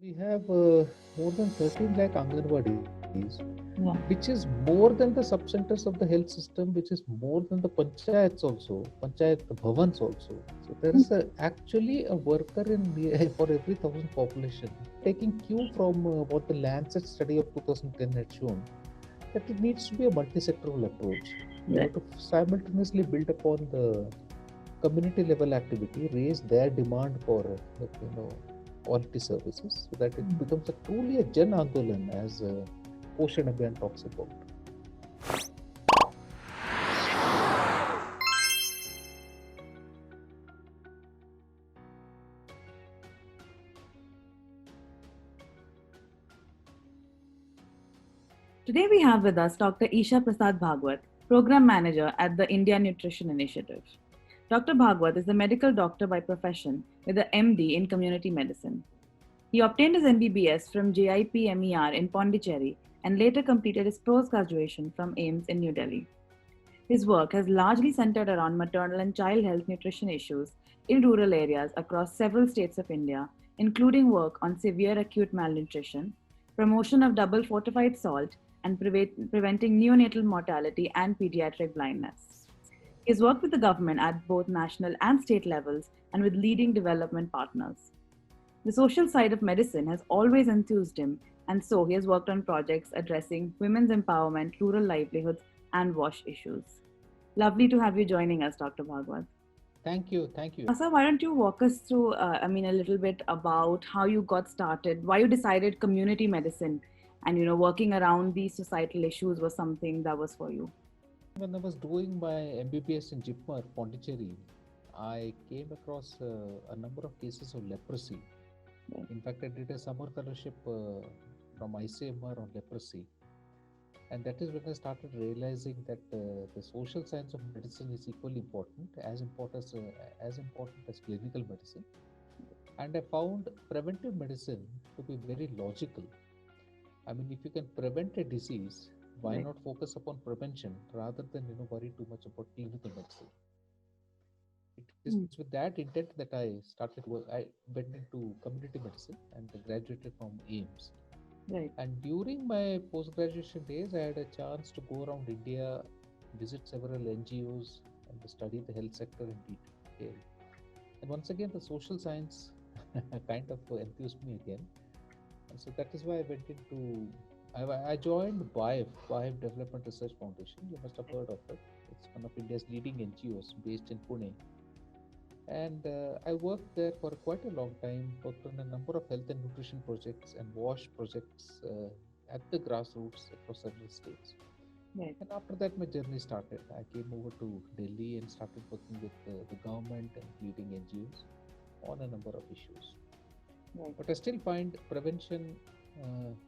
We have more than 13 lakh Anganwadis, Yeah. which is more than the sub-centers of the health system, which is more than the panchayats also, panchayat bhavans also. So there is actually a worker for every thousand population. Taking cue from what the Lancet study of 2010 had shown, that it needs to be a multi-sectoral approach. We Right. have to simultaneously build upon the community level activity, raise their demand for quality services, so that it becomes a truly a Jan Andolan, as Poshan Abhiyan talks about. Today we have with us Dr. Isha Prasad Bhagwat, Program Manager at the India Nutrition Initiative. Dr. Bhagwat is a medical doctor by profession with a MD in community medicine. He obtained his MBBS from JIPMER in Pondicherry and later completed his post graduation from AIMS in New Delhi. His work has largely centered around maternal and child health nutrition issues in rural areas across several states of India, including work on severe acute malnutrition, promotion of double fortified salt, and preventing neonatal mortality and pediatric blindness. He has worked with the government at both national and state levels and with leading development partners. The social side of medicine has always enthused him, and so he has worked on projects addressing women's empowerment, rural livelihoods, and WASH issues. Lovely to have you joining us, Dr. Bhagwat. Thank you, thank you. Asa, why don't you walk us through, a little bit about how you got started, why you decided community medicine, and working around these societal issues was something that was for you. When I was doing my MBBS in Jipmer, Pondicherry, I came across a number of cases of leprosy. Right. In fact, I did a summer fellowship from ICMR on leprosy. And that is when I started realizing that the social science of medicine is equally important as clinical medicine. And I found preventive medicine to be very logical. I mean, if you can prevent a disease, why Right. not focus upon prevention rather than worry too much about clinical medicine? It is with Mm. that intent that I started work. I went into community medicine and graduated from AIMS. Right. And during my post graduation days, I had a chance to go around India, visit several NGOs, and study the health sector in detail. And once again, the social science kind of enthused me again. And so that is why I went into. I joined BIFE Development Research Foundation. You must have heard of it. It's one of India's leading NGOs based in Pune. And I worked there for quite a long time, worked on a number of health and nutrition projects and WASH projects at the grassroots across several states. Right. And after that, my journey started. I came over to Delhi and started working with the government and leading NGOs on a number of issues. Right. But I still find prevention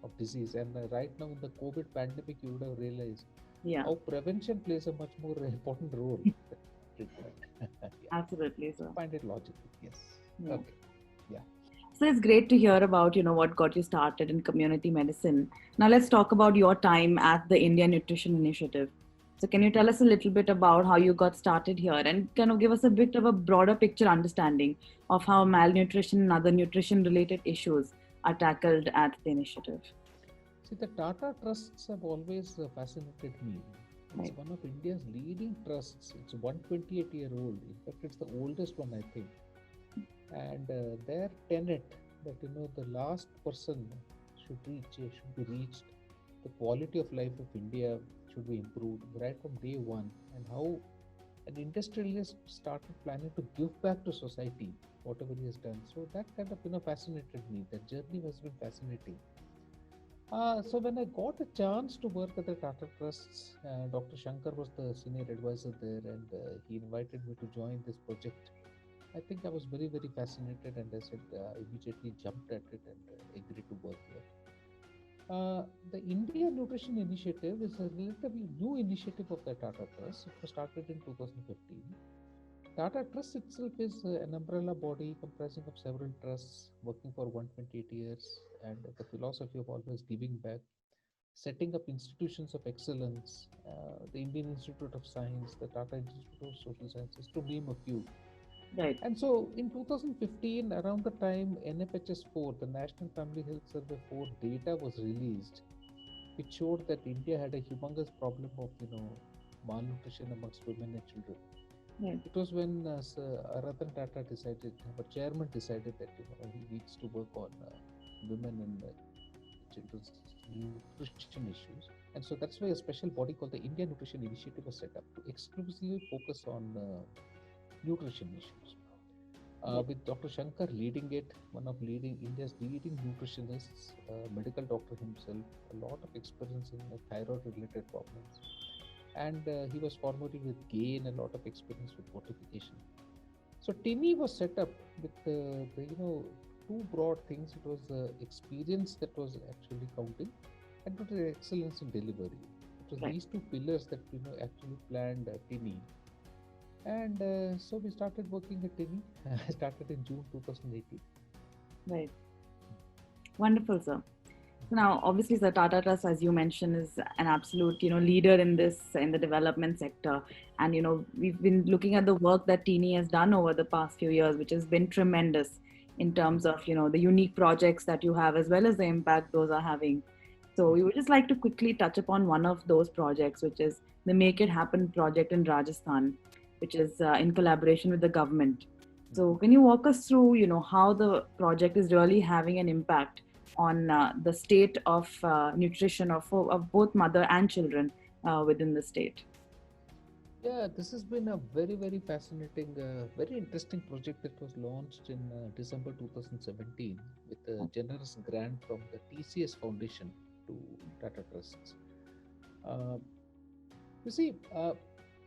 of disease, and right now in the COVID pandemic, you would have realized Yeah. how prevention plays a much more important role than treatment. Yeah. Absolutely, So sir. find it logical. Yes. Yeah. Okay. Yeah. So it's great to hear about, what got you started in community medicine. Now let's talk about your time at the India Nutrition Initiative. So can you tell us a little bit about how you got started here and kind of give us a bit of a broader picture understanding of how malnutrition and other nutrition related issues are tackled at the initiative? See, the Tata Trusts have always fascinated me. It's Right. one of India's leading trusts. It's 128-year-old. In fact, it's the oldest one, I think. And their tenet that the last person should be reached, the quality of life of India should be improved right from day one, and how an industrialist started planning to give back to society whatever he has done. So that kind of fascinated me. That journey has been fascinating. So when I got a chance to work at the Tata Trusts, Dr. Shankar was the senior advisor there, and he invited me to join this project. I think I was very, very fascinated, and I said immediately jumped at it and agreed to work here. The India Nutrition Initiative is a relatively new initiative of the Tata Trust. It was started in 2015. Tata Trust itself is an umbrella body comprising of several trusts working for 128 years, and the philosophy of always giving back, setting up institutions of excellence, the Indian Institute of Science, the Tata Institute of Social Sciences, to name a few. Right. And so in 2015, around the time NFHS 4, the National Family Health Survey 4 data was released, which showed that India had a humongous problem of, malnutrition amongst women and children. Right. It was when Sir Ratan Tata decided, our chairman decided that he needs to work on women and children's nutrition issues. And so that's why a special body called the India Nutrition Initiative was set up to exclusively focus on nutrition issues. Right. With Dr. Shankar leading it, one of leading India's leading nutritionists, medical doctor himself, a lot of experience in thyroid-related problems, and he was formerly with GAIN, a lot of experience with fortification. So TINI was set up with two broad things. It was experience that was actually counting, and it was excellence in delivery. It was Right. these two pillars that actually planned TINI, and so we started working at TINI. I started in June 2018. Right. Wonderful, sir. So now, obviously, the Tata Trust, as you mentioned, is an absolute, leader in this in the development sector. And we've been looking at the work that Teeny has done over the past few years, which has been tremendous in terms of the unique projects that you have, as well as the impact those are having. So we would just like to quickly touch upon one of those projects, which is the Make It Happen project in Rajasthan, which is in collaboration with the government. So can you walk us through, how the project is really having an impact on the state of nutrition of both mother and children within the state? Yeah, this has been a very, very fascinating, very interesting project that was launched in December 2017 with a generous grant from the TCS Foundation to Tata Trusts. Uh, you see,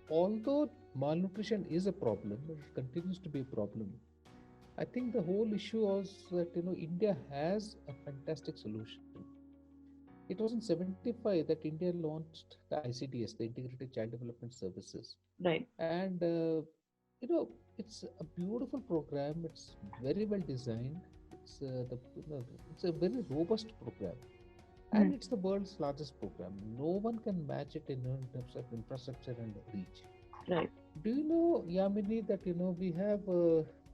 although malnutrition is a problem, it continues to be a problem. I think the whole issue was that India has a fantastic solution. It was in 75 that India launched the ICDS, the Integrated Child Development Services, Right. and you know it's a beautiful program. It's very well designed. It's a very robust program, and Mm. it's the world's largest program. No one can match it in terms of infrastructure and reach. Right. Do you know, Yamini, that we have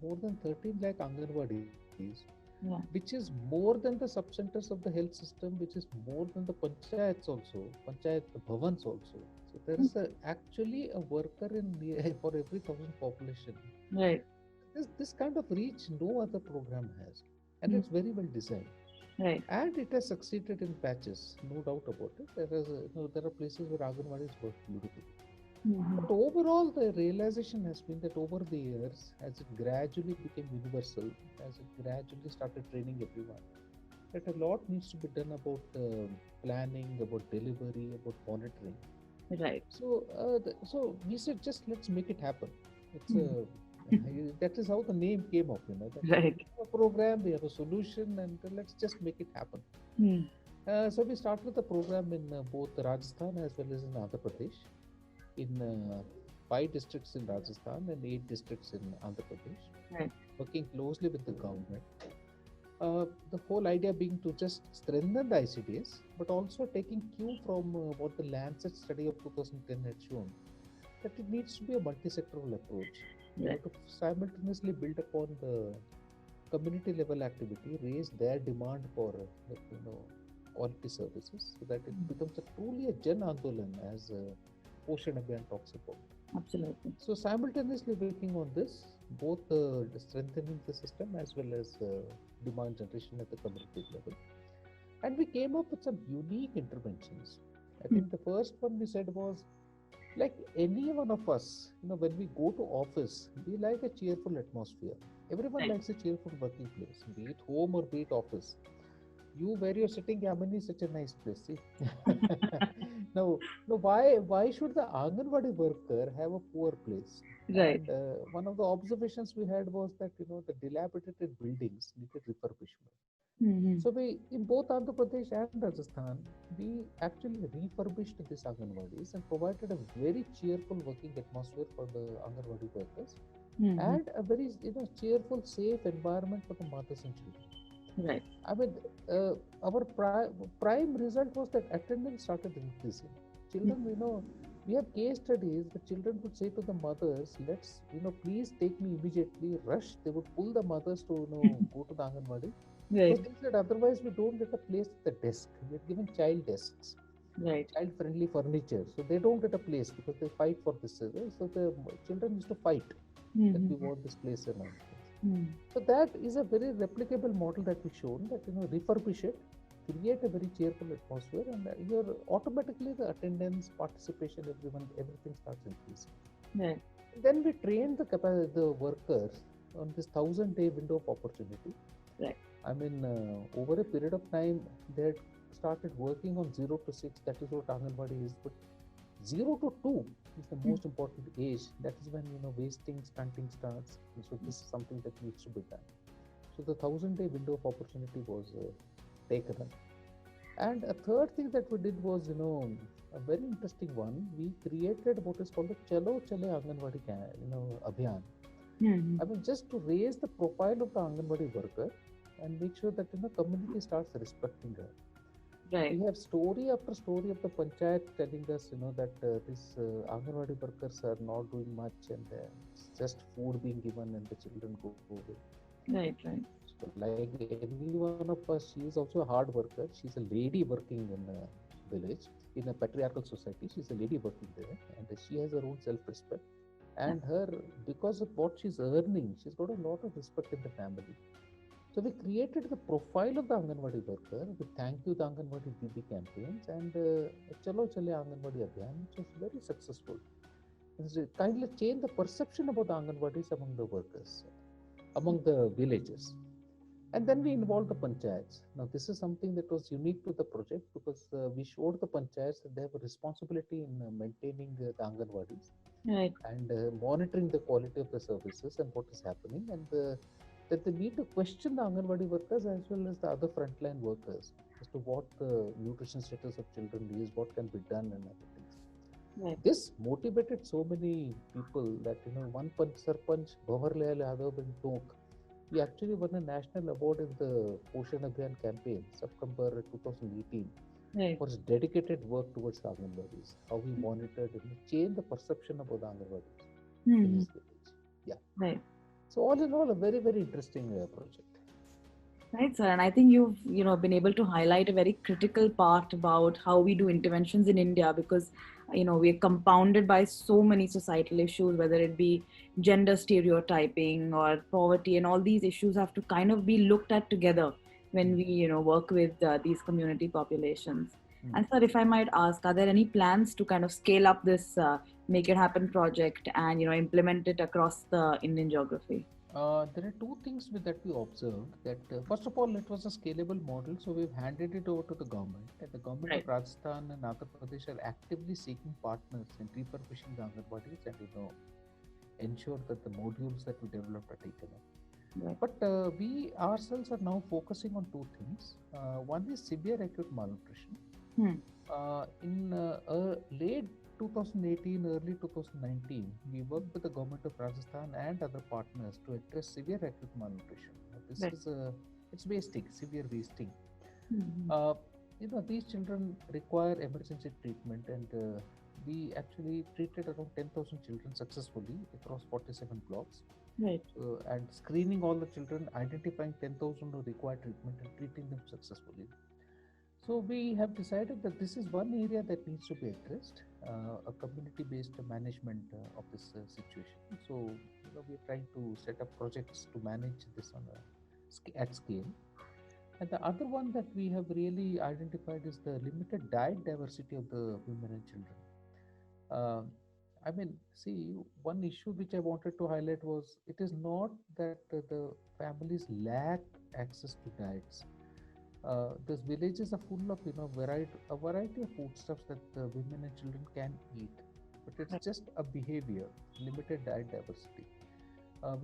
more than 13 lakh Anganwadis, Yeah. which is more than the sub-centers of the health system, which is more than the panchayats also, panchayat bhavans also. So there Mm. is actually a worker for every thousand population. Right. This kind of reach no other program has, and Mm. it's very well designed. Right. And it has succeeded in patches, no doubt about it. There are places where Anganwadis work beautifully. Mhm. But overall, the realization has been that over the years, as it gradually became universal, as it gradually started training everyone, that a lot needs to be done about planning, about delivery, about monitoring. Right. So we said, just let's make it happen. It's Mm. that is how the name came up. That we Right. have a program, we have a solution, and let's just make it happen. Mm. So we started the program in both Rajasthan as well as in Andhra Pradesh, in 5 districts in Rajasthan and 8 districts in Andhra Pradesh, Right. working closely with the government. The whole idea being to just strengthen the ICDS, but also taking cue from what the Lancet study of 2010 had shown, that it needs to be a multi-sectoral approach. You Right. have to simultaneously build upon the community level activity, raise their demand for quality services, so that it becomes a truly a Jan Andolan, as Poshan Abhiyan talks about. Absolutely. So simultaneously working on this, both strengthening the system as well as demand generation at the community level. And we came up with some unique interventions. I Mm. think the first one we said was, like any one of us, when we go to office, we like a cheerful atmosphere. Everyone Right. likes a cheerful working place, be it home or be it office. You where you're sitting, Yamini, is such a nice place. See, now, now, why should the Anganwadi worker have a poor place? Right. And one of the observations we had was that the dilapidated buildings needed refurbishment. Mhm. So we, in both Andhra Pradesh and Rajasthan, we actually refurbished these Anganwadis and provided a very cheerful working atmosphere for the Anganwadi workers, Mhm. and a very cheerful, safe environment for the mothers and children. Right. I mean, our prime result was that attendance started increasing. Mm. Children, We have case studies. The children would say to the mothers, "Let's, please take me immediately." Rush. They would pull the mothers to, go to the Anganwadi because Right, they said otherwise we don't get a place at the desk. We are given child desks, right. child-friendly furniture, so they don't get a place because they fight for this. So the children used to fight that we Mm-hmm. want this place and all. Mm. So that is a very replicable model that we shown that refurbish it, create a very cheerful atmosphere, and you're automatically the attendance, participation, everything starts increasing. Right. Then we train the workers on this 1,000-day window of opportunity. Right. I mean, over a period of time, they had started working on 0 to 6. That is what Anganwadi is. But 0 to 2 is the Mm. most important age. That is when wasting, stunting starts. So this is something that needs to be done. So the 1,000-day window of opportunity was taken up. And a third thing that we did was, a very interesting one. We created what is called the Chalo Chale Anganwadi, Abhiyan. Mm-hmm. I mean, just to raise the profile of the Anganwadi worker and make sure that community starts respecting her. We Right. have story after story of the panchayat telling us, that these Anganwadi workers are not doing much and it's just food being given and the children go away. Right. Right. So, like any one of us, she is also a hard worker. She's a lady working in a village, in a patriarchal society. She's a lady working there, and she has her own self-respect. Yeah. And her, because of what she's earning, she's got a lot of respect in the family. So we created the profile of the Anganwadi worker with Thank You the Anganwadi DB campaigns and Chalo Chale Anganwadi Abhiyan, which was very successful. It kind of changed the perception about the Anganwadis among the workers, among the villagers. And then we involved the panchayats. Now, this is something that was unique to the project because we showed the panchayats that they have a responsibility in maintaining the Anganwadis Right. and monitoring the quality of the services and what is happening, and that they need to question the Anganwadi workers as well as the other frontline workers as to what the nutrition status of children is, what can be done, and other things. Right. This motivated so many people that one Sarpanch Bhavarlayal Yadav in Tonk, he actually won a national award in the Poshan Abhiyan campaign, September 2018, Right. for his dedicated work towards the Anganwadis, how he monitored and changed the perception about the Anganwadis in Mm-hmm. his village. Yeah. Right. So all in all, a very, very interesting project. Right, sir. And I think you've, been able to highlight a very critical part about how we do interventions in India because, we're compounded by so many societal issues, whether it be gender stereotyping or poverty, and all these issues have to kind of be looked at together when we, work with these community populations. Mm. And sir, if I might ask, are there any plans to kind of scale up this Make It Happen project and, implement it across the Indian geography? There are two things that we observed. That first of all, it was a scalable model, so we've handed it over to the government. And the government of Right. Rajasthan and Andhra Pradesh are actively seeking partners in refurbishing the Anganwadis and ensure that the modules that we developed are taken up. Right. But we ourselves are now focusing on two things. One is severe acute malnutrition. Hmm. In late 2018, early 2019, we worked with the government of Rajasthan and other partners to address severe acute malnutrition. This Right. is it's wasting, severe wasting. Mhm. These children require emergency treatment, and we actually treated around 10,000 children successfully across 47 blocks. Right. And screening all the children, identifying 10,000 who require treatment, and treating them successfully. So we have decided that this is one area that needs to be addressed, a community-based management of this situation. So we're trying to set up projects to manage this at scale. And the other one that we have really identified is the limited diet diversity of the women and children. Uh, I mean, see, one issue which I wanted to highlight was it is not that the families lack access to diets. These villages are full of a variety of foodstuffs that the women and children can eat, but it's Right. just a behavior, limited diet diversity.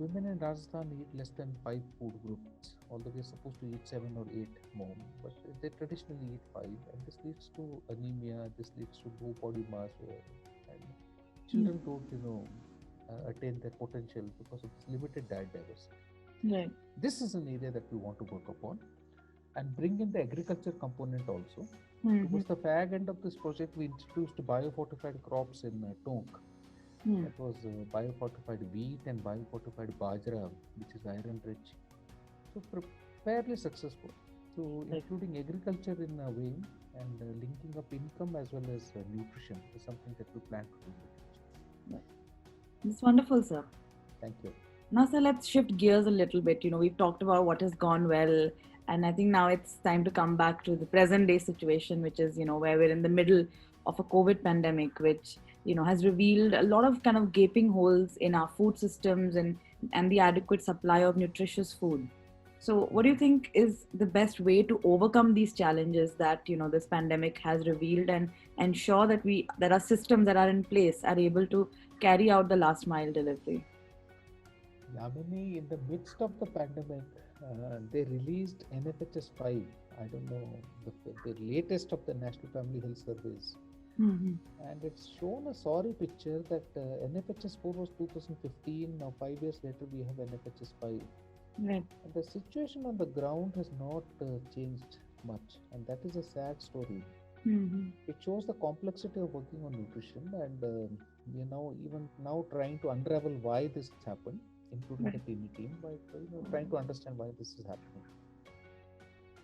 Women in Rajasthan eat less than 5 food groups, although they're supposed to eat 7 or 8 more, but they traditionally eat 5, and this leads to anemia. This leads to low body mass, and Mm. children don't attain their potential because of this limited diet diversity. Right. This is an area that we want to work upon. and bring in the agriculture component also. Mhm. Towards the fag end of this project, we introduced biofortified crops in Tonk. Mhm. That was biofortified wheat and biofortified bajra, which is iron rich. So fairly successful. So Right. including agriculture in a way and linking up income as well as nutrition is something that we plan to do in the future. Right. It's wonderful, sir. Thank you. Now, sir, let's shift gears a little bit. We've talked about what has gone well, and I think now it's time to come back to the present day situation, which is, where we're in the middle of a COVID pandemic, which, has revealed a lot of kind of gaping holes in our food systems and the adequate supply of nutritious food. So, what do you think is the best way to overcome these challenges that, this pandemic has revealed and ensure that that our systems that are in place are able to carry out the last mile delivery? Yamini, in the midst of the pandemic, they released NFHS 5. I don't know, the latest of the National Family Health Service. Mm-hmm. And it's shown a sorry picture that NFHS 4 was 2015. Now, 5 years later, we have NFHS 5. Right. And the situation on the ground has not changed much. And that is a sad story. Mm-hmm. It shows the complexity of working on nutrition, and even now trying to unravel why this happened, including the Right. team, by trying to understand why this is happening.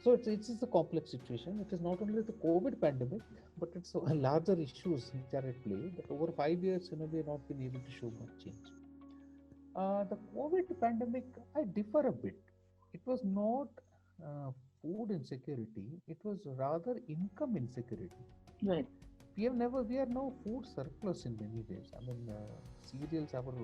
So it's a complex situation. It is not only the COVID pandemic, but it's a larger issues which are at play. That over 5 years, we have not been able to show much change. The COVID pandemic, I differ a bit. It was not uh, food insecurity. It was rather income insecurity. Right. We are now food surplus in many ways. I mean, cereals, our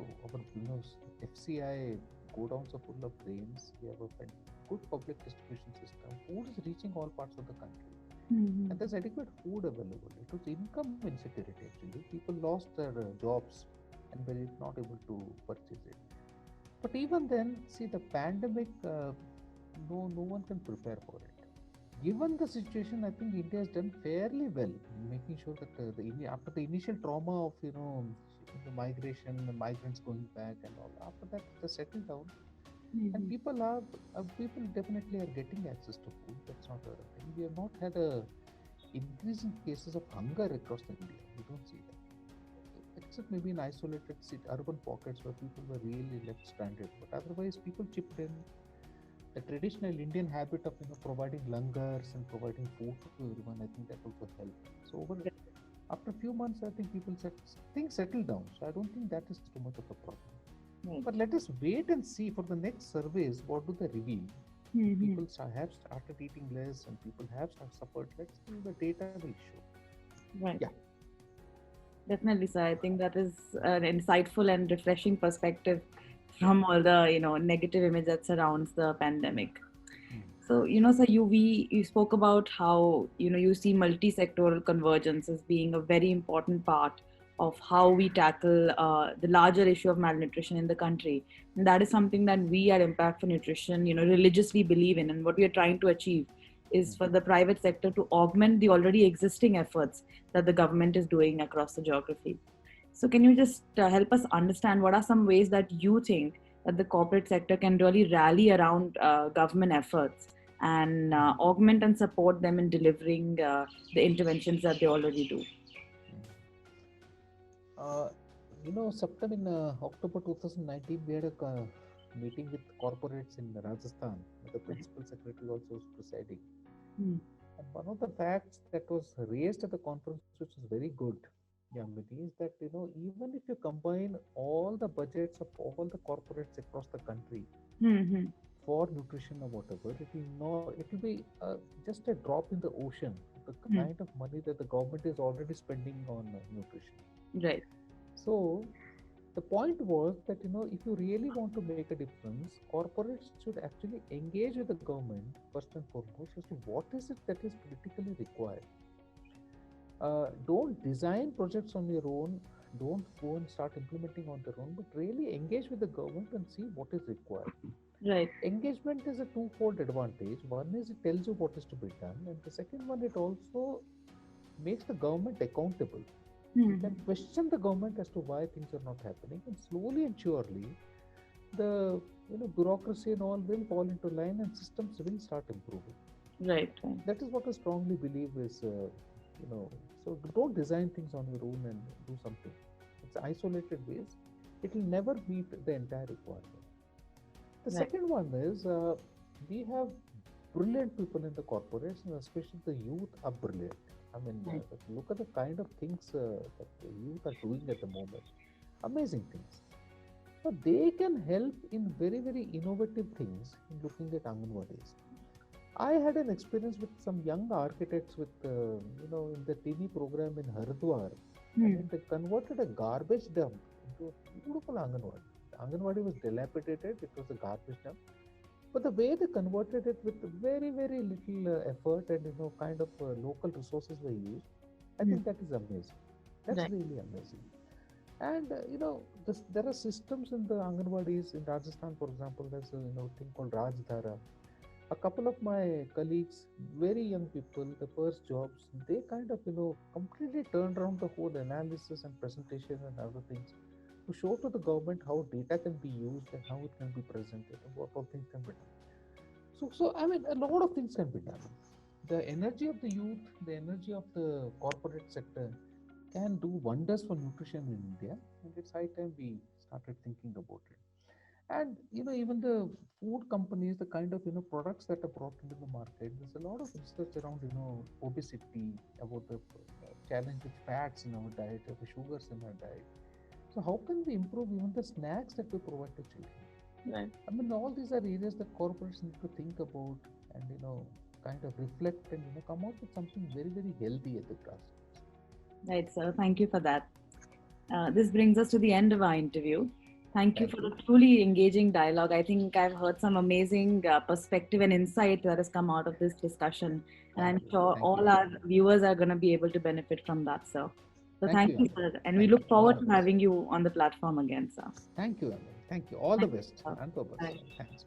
FCI godowns are full of grains. We have a good public distribution system. Food is reaching all parts of the country, Mm-hmm. and there's adequate food available. It was income insecurity actually. People lost their jobs and were not able to purchase it. But even then, see the pandemic. No one can prepare for it. Given the situation, I think India has done fairly well in making sure that after the initial trauma of the migration, the migrants going back and all, after that they settled down, and Mm-hmm. people definitely are getting access to food. That's not a thing. We have not had a increase in cases of hunger across India. We don't see that, except maybe in isolated urban pockets where people were really left stranded. But otherwise, people chipped in the traditional Indian habit of providing langars and providing food to everyone. I think that also helped. So after a few months, I think things settled down. So I don't think that is too much of a problem. Right. But let us wait and see for the next surveys. What do they reveal? Mm-hmm. People have started eating less, and people have suffered. Let's see the data will show. Right. Yeah. Definitely, sir. I think that is an insightful and refreshing perspective from all the negative image that surrounds the pandemic. Hmm. So, sir, you spoke about how you see multi-sectoral convergence as being a very important part of how we tackle the larger issue of malnutrition in the country, and that is something that we at Impact for Nutrition, religiously believe in, and what we are trying to achieve is for Hmm. the private sector to augment the already existing efforts that the government is doing across the geography. So, can you just help us understand what are some ways that you think that the corporate sector can really rally around government efforts and augment and support them in delivering the interventions that they already do? Uh, September in October 2019, we had a meeting with corporates in Rajasthan. The principal secretary also was presiding. Hmm. And one of the facts that was raised at the conference, which is very good, Yamini, is that even if you combine all the budgets of all the corporates across the country Hmm. for nutrition or whatever, it will be just a drop in the ocean. The Hmm. kind of money that the government is already spending on nutrition. Right. So the point was that if you really want to make a difference, corporates should actually engage with the government first and foremost as to what is it that is critically required. Don't design projects on your own. Don't go and start implementing on their own, but really engage with the government and see what is required. Right. Engagement is a twofold advantage. One is it tells you what is to be done, and the second one, it also makes the government accountable. You Hmm. can question the government as to why things are not happening, and slowly and surely the bureaucracy and all will fall into line and systems will start improving. Right, right. That is what I strongly believe is, so don't design things on your own and do something. It's isolated ways. It will never meet the entire requirement. The Right. second one is we have brilliant people in the corporates, and especially the youth are brilliant. I mean, Right. look at the kind of things that the youth are doing at the moment. Amazing things. But they can help in very, very innovative things in looking at Anganwadis. I had an experience with some young architects in the TV program in Haridwar. I Hmm. mean, they converted a garbage dump into a beautiful Anganwadi. The Anganwadi was dilapidated, it was a garbage dump. But the way they converted it with very, very little effort and, kind of local resources were used, I Hmm. think that is amazing. That's Right. really amazing. And there are systems in the Anganwadis in Rajasthan, for example. There's a thing called Rajdhara. A couple of my colleagues, very young people, the first jobs, they kind of completely turned around the whole analysis and presentation and other things to show to the government how data can be used and how it can be presented and what all things can be done. So I mean, a lot of things can be done. The energy of the youth, the energy of the corporate sector can do wonders for nutrition in India, and it's high time we started thinking about it. And even the food companies, the kind of products that are brought into the market, there's a lot of research around obesity, about the challenge with fats in our diet, the sugars in our diet. So how can we improve even the snacks that we provide to children? Right. I mean, all these are areas that corporates need to think about and kind of reflect and come out with something very, very healthy at the grassroots. Right, sir. Thank you for that. This brings us to the end of our interview. Thank you Thank for you. the truly engaging dialogue. I think I've heard some amazing perspective and insight that has come out of this discussion. And Thank I'm you. sure Thank you all very our much. viewers are going to be able to benefit from that, sir. So Thank thank you, you, Emily. sir. And we Thank you. look All forward the to best. having you on the platform again, sir. Thank you, Emily. Thank you. All the Thank you, best. sir. And purpose. Bye. Thanks.